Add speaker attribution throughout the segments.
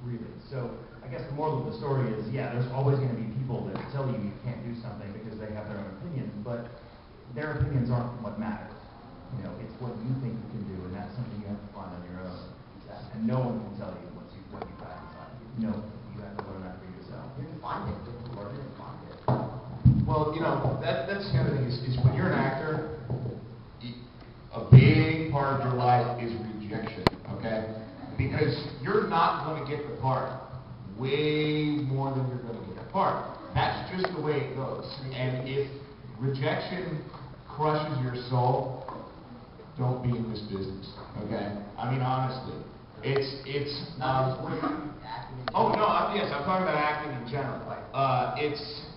Speaker 1: really. So I guess the moral of the story is, yeah, there's always going to be people that tell you you can't do something because they have their own opinions, but their opinions aren't what matters. You know, it's what you think you can do, and that's something you have to find on your own. And no one can tell you what you got inside. No, you have to learn that for yourself.
Speaker 2: You have to find it. You have to learn it and find it.
Speaker 3: Well, you know, that's the other thing is when you're an actor, a big part of your life is rejection, okay? Because you're not going to get the part way more than you're going to get the part. That's just the way it goes. And if rejection crushes your soul, don't be in this business, okay? I mean, honestly, it's
Speaker 2: Not just working, acting in
Speaker 3: oh
Speaker 2: general.
Speaker 3: no, yes, I'm talking about acting in general.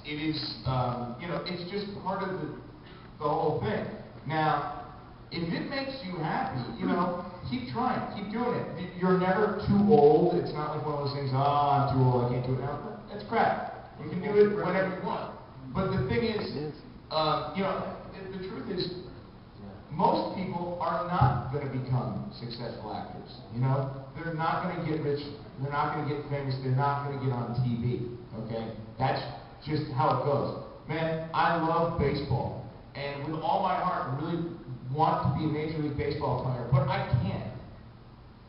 Speaker 3: It is, you know, it's just part of the whole thing. Now, if it makes you happy, you know, keep trying, keep doing it. You're never too old. It's not like one of those things, oh, I'm too old, I can't do it now. That's crap. You can do it whenever you want. But the thing is, you know, the truth is, most people are not going to become successful actors. You know, they're not going to get rich. They're not going to get famous. They're not going to get on TV. Okay, that's just how it goes. Man, I love baseball, and with all my heart, I really want to be a Major League Baseball player, but I can't.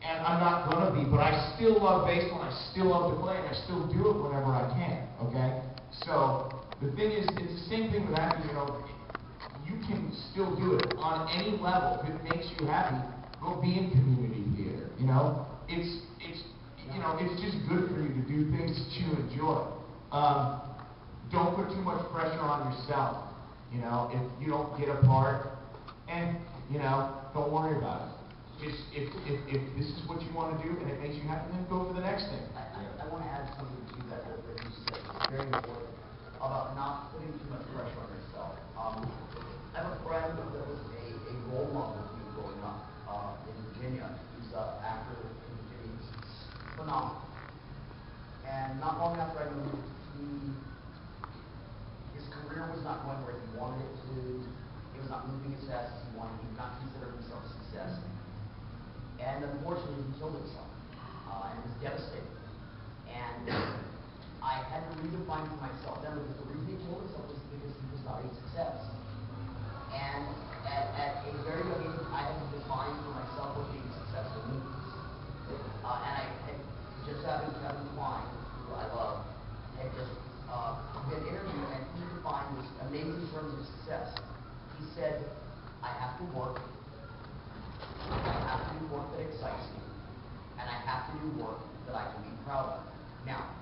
Speaker 3: And I'm not going to be, but I still love baseball, and I still love to play, and I still do it whenever I can. Okay, so the thing is, it's the same thing with acting. You know, you can still do it on any level. If it makes you happy, go be in community theater. You know, it's you know, it's just good for you to do things that you enjoy. Don't put too much pressure on yourself. You know, if you don't get a part, and you know, don't worry about it. Just if this is what you want to do and it makes you happy, then go for the next thing.
Speaker 2: I want to add something to that you said. It's very important about not putting too much pressure on yourself. I have a friend that was a role model to me growing up in Virginia. He's an actor in Virginia. He's phenomenal. And not long after I moved, his career was not going where he wanted it to. He was not moving as fast as he wanted. He did not consider himself a success. And unfortunately, he killed himself. And it was devastating. And I had to redefine for myself then, because the reason he killed himself was because he was not a success. And at a very young age, I had to define for myself what being successful means. And I had just having Kevin Kline, who I love, had just been interviewed, and he defined this amazing terms of success. He said, I have to work, I have to do work that excites me, and I have to do work that I can be proud of. Now,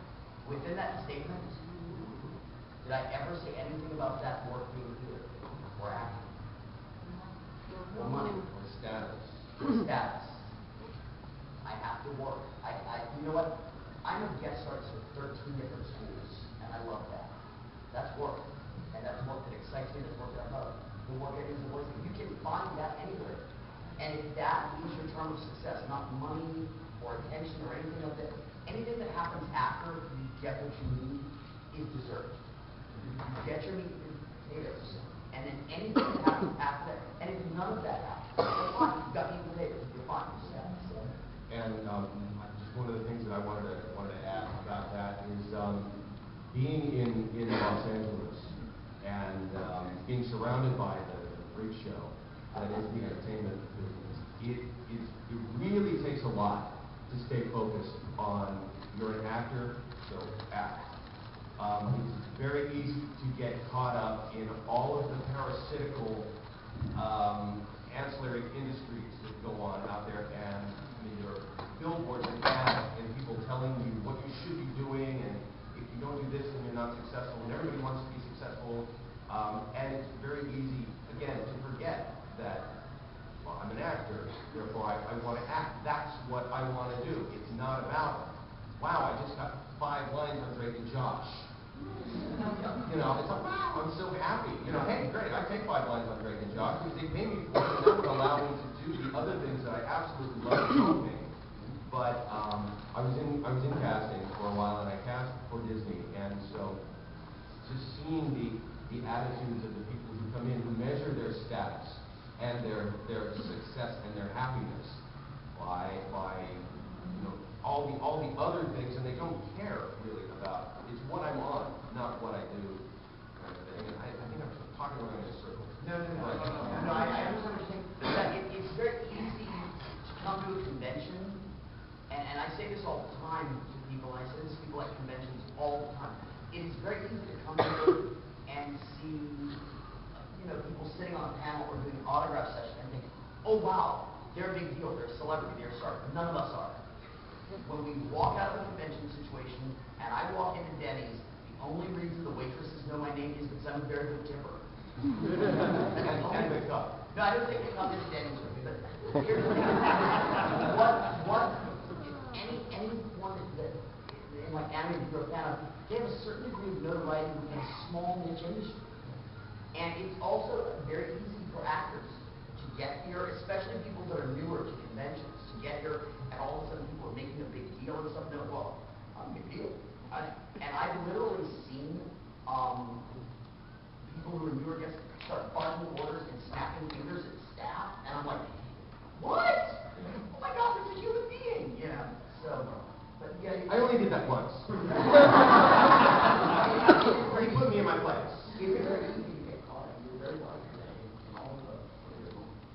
Speaker 2: within that statement, did I ever say anything about that work being good or acting? Or money?
Speaker 3: Or status.
Speaker 2: Or status. I have to work. You know what? I'm a guest artist with 13 different schools, and I love that. That's work. And that's work that excites me, that's work that I love. The work that is the work that you can find that anywhere. And if that is your term of success, not money or attention or anything like that, anything that happens after you get what you need is dessert. You get your meat and potatoes, and then anything that happens after that, and if none of that happens, you're fine. You've got meat and potatoes, you're fine.
Speaker 3: And just one of the things that I wanted to add about that is being in Los Angeles and being surrounded by the freak show that is the entertainment business. It really takes a lot to stay focused on you're an actor, so act. It's very easy to get caught up in all of the parasitical ancillary industries that go on out there, and your billboards and ads and people telling you what you should be doing, and if you don't do this then you're not successful, and everybody wants to be successful, and it's very easy, again, to forget that, well, I'm an actor, therefore I want to act. That's what I want to do. It's not about, wow, I just got 5 lines on Drake and Josh. You know, it's like, wow, I'm so happy. You know, hey, great, I take 5 lines on Greg and Josh because they pay me for it, and that would allow me to do the other things that I absolutely love doing. But I was in casting for a while, and I cast for Disney, and so just seeing the attitudes of the people who come in, who measure their status and their success and their happiness by you know,
Speaker 4: all the other things, and they don't care really about it's what I'm on, not what I do, kind of thing. And I think I'm talking around in circles.
Speaker 2: No, I just understand that it's very easy to come to a convention, and I say this all the time to people, I say this to people at conventions all the time. It is very easy to come here and see, people sitting on a panel or doing an autograph session and think, oh wow, they're a big deal, they're a celebrity, they're a star. None of us are. When we walk out of a convention situation and I walk into Denny's, the only reason the waitresses know my name is because I'm a very good tipper.
Speaker 4: And the cup.
Speaker 2: No, I don't think they come into Denny's with me, but here's the thing. Anyone that in like anime that you're a fan of, they have a certain degree of notoriety within a small niche industry. And it's also very easy for actors to get here, especially people that are newer to conventions, to get here and all of a sudden people are making a big deal and stuff. No, well, I'm a big deal. And I've literally seen people who are newer guests start barking orders and snapping fingers at staff, and I'm like, what? Oh my God, there's a human being, So, but yeah.
Speaker 4: I only did that once. He put me in my place.
Speaker 2: It's very easy to get caught, and you're very lucky today in all of those.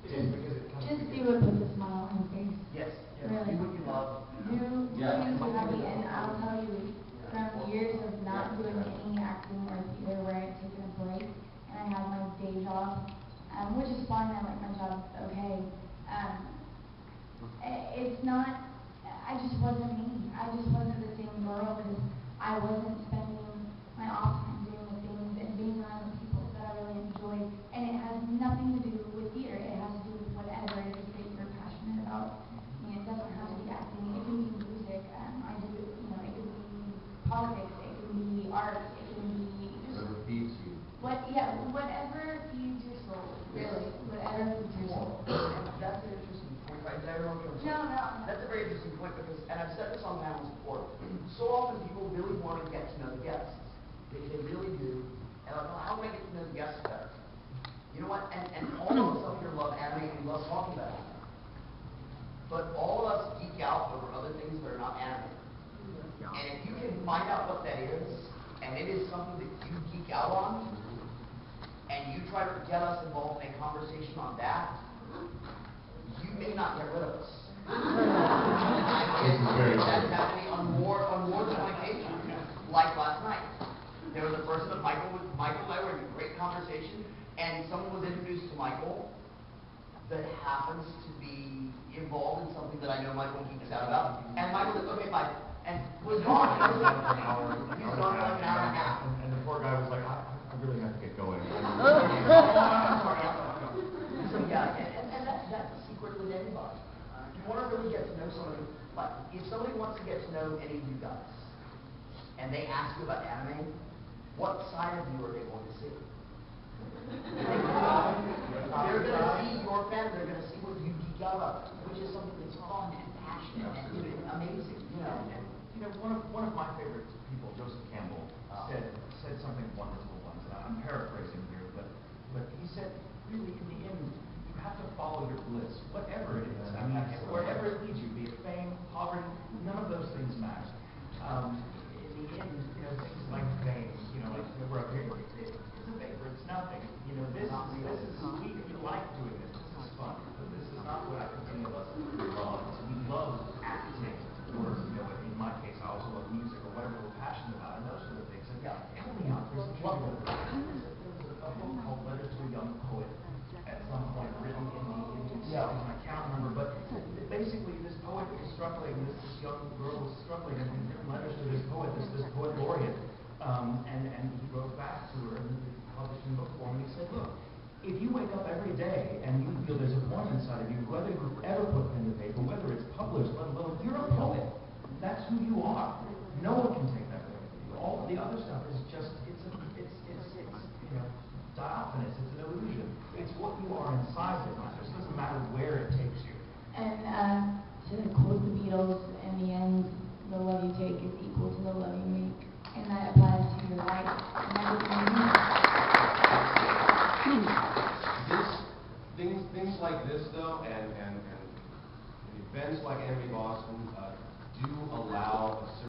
Speaker 1: It is because it comes
Speaker 5: Just
Speaker 1: together.
Speaker 5: do it with a smile on your face.
Speaker 2: Yes,
Speaker 5: Really.
Speaker 2: do what you love.
Speaker 5: Do
Speaker 4: Yeah.
Speaker 5: things you're happy, and I'll tell you, from years of not doing any acting or theater where I've taken a break, and I have my day job, which is fine, I like my job, okay. It's not, I just wasn't me. I just wasn't the same girl because I wasn't spending my off time doing the things and being around the people that I really enjoy. And it has nothing to do with theater. It has to do with whatever it is that you're passionate about. I mean, it doesn't have to be acting. It can be music. I do, it can be politics. It can be art. It can be just
Speaker 4: Whatever feeds you.
Speaker 5: whatever feeds your soul. Really, whatever feeds your soul.
Speaker 2: That's an interesting point, right? Did I wrong terms?
Speaker 5: No.
Speaker 2: That's a very interesting point because, and I've said this on panels before, so often people really want to get to know the guests. They really do. And I'm like, how do I get to know the guests better? You know what? And all of us up here love anime and love talking about anime. But all of us geek out over other things that are not anime. And if you can find out what that is, and it is something that you geek out on, and you try to get us involved in a conversation on that, you may not get rid of us. That's happening on more than one occasion. Like last night. There was a person that Michael and I were in a great conversation, and someone was introduced to Michael that happens to be involved in something that I know Michael geeks out about. And Michael said, okay, bye. And was gone. He was gone for like an hour and a half.
Speaker 1: And the poor guy was like, I really have to get going.
Speaker 2: I'm sorry. So yeah, and that's the secret with anybody. You want to really get to know somebody, like if somebody wants to get to know any of you guys, and they ask you about anime, what side of you are they going to see? They're going to see your fan, they're going to see what you geek out about, which is something that's fun and passionate and amazing,
Speaker 1: One of my favorite people, Joseph Campbell, said something wonderful once, and I'm paraphrasing here, but he said, really, in the end, you have to follow your bliss, whatever it is. I mean, wherever it leads you, be it fame, poverty, none of those things matter. In the end, things like fame, like we're up here, it's a vapor, it's nothing. This is we like doing this. This is fun, but this is not what I think any of us love. We love acting, or in my case, I also love music or whatever we're passionate about, and those sort of things. And help me out. There's a book called Letters to a Young Poet at some point written in the 60s. I can't remember, but basically this poet was struggling, this young girl was struggling, and written letters to this poet, this poet laureate, and he wrote back to her and published in book form, and he said, look, if you wake up every day and you feel there's a poem inside of you, whether you've ever put pen to paper, whether it's published, let alone you're a poet. That's who you are. No one can take that away from you. All the other stuff is just it's diaphanous. It's an illusion. It's what you are inside that matters. It doesn't matter where it takes you.
Speaker 5: And to quote the Beatles, in the end, the love you take is equal to the love you make. And that applies to your life and everything you
Speaker 4: Things like this, though, and events like Anime Boston do allow a certain